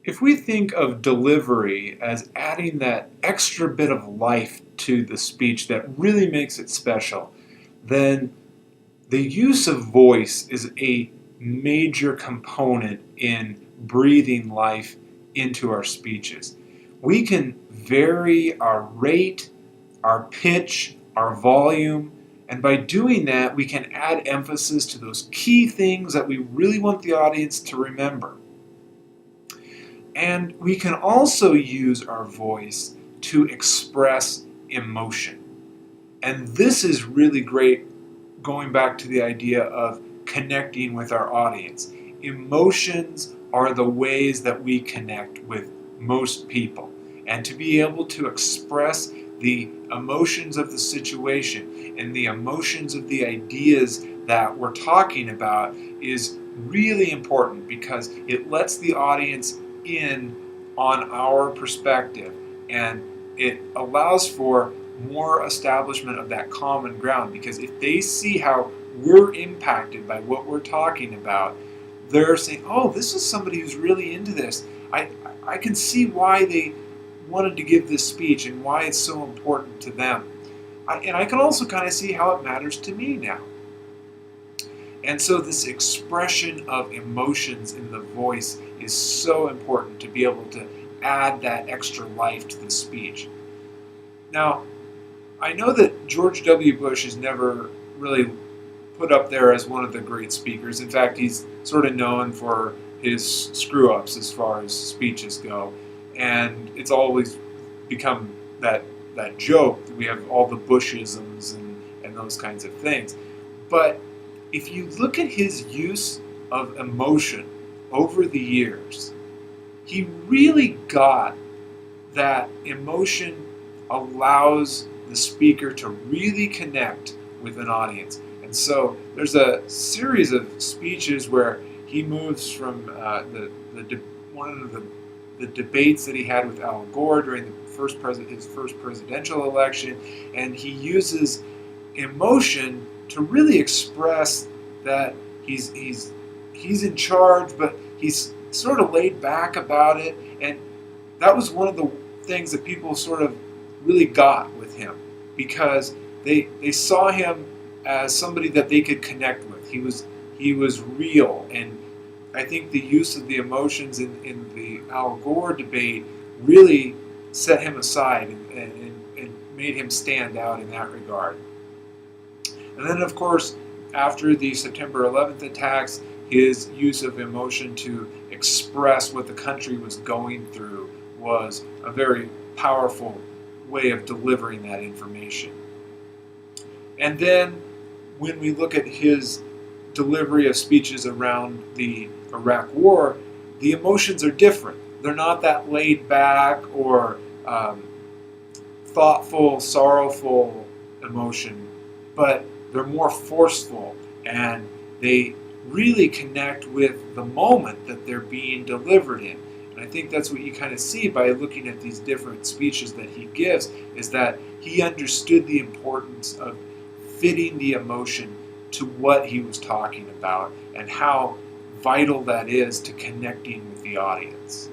If we think of delivery as adding that extra bit of life to the speech that really makes it special, then the use of voice is a major component in breathing life into our speeches. We can vary our rate, our pitch, our volume, and by doing that, we can add emphasis to those key things that we really want the audience to remember. And we can also use our voice to express emotion. And this is really great going back to the idea of connecting with our audience. Emotions are the ways that we connect with most people. And to be able to express the emotions of the situation and the emotions of the ideas that we're talking about is really important because it lets the audience in on our perspective and it allows for more establishment of that common ground because if they see how we're impacted by what we're talking about, they're saying, oh, this is somebody who's really into this. I can see why they wanted to give this speech and why it's so important to them. And I can also kind of see how it matters to me now. And so this expression of emotions in the voice is so important to be able to add that extra life to the speech. Now, I know that George W. Bush is never really put up there as one of the great speakers. In fact, he's sort of known for his screw-ups as far as speeches go. And it's always become that joke that we have all the Bushisms and those kinds of things. But if you look at his use of emotion over the years, he really got that emotion allows the speaker to really connect with an audience. And so there's a series of speeches where he moves from one of the debates that he had with Al Gore during his first presidential election, and he uses emotion to really express that he's in charge, but he's sort of laid back about it, and that was one of the things that people sort of really got with him because they saw him as somebody that they could connect with. He was real, and I think the use of the emotions in the Al Gore debate really set him aside and made him stand out in that regard. And then, of course, after the September 11th attacks, his use of emotion to express what the country was going through was a very powerful way of delivering that information. And then when we look at his delivery of speeches around the Iraq War, the emotions are different. They're not that laid back or thoughtful, sorrowful emotion, but they're more forceful and they really connect with the moment that they're being delivered in. And I think that's what you kind of see by looking at these different speeches that he gives, is that he understood the importance of fitting the emotion to what he was talking about and how vital that is to connecting with the audience.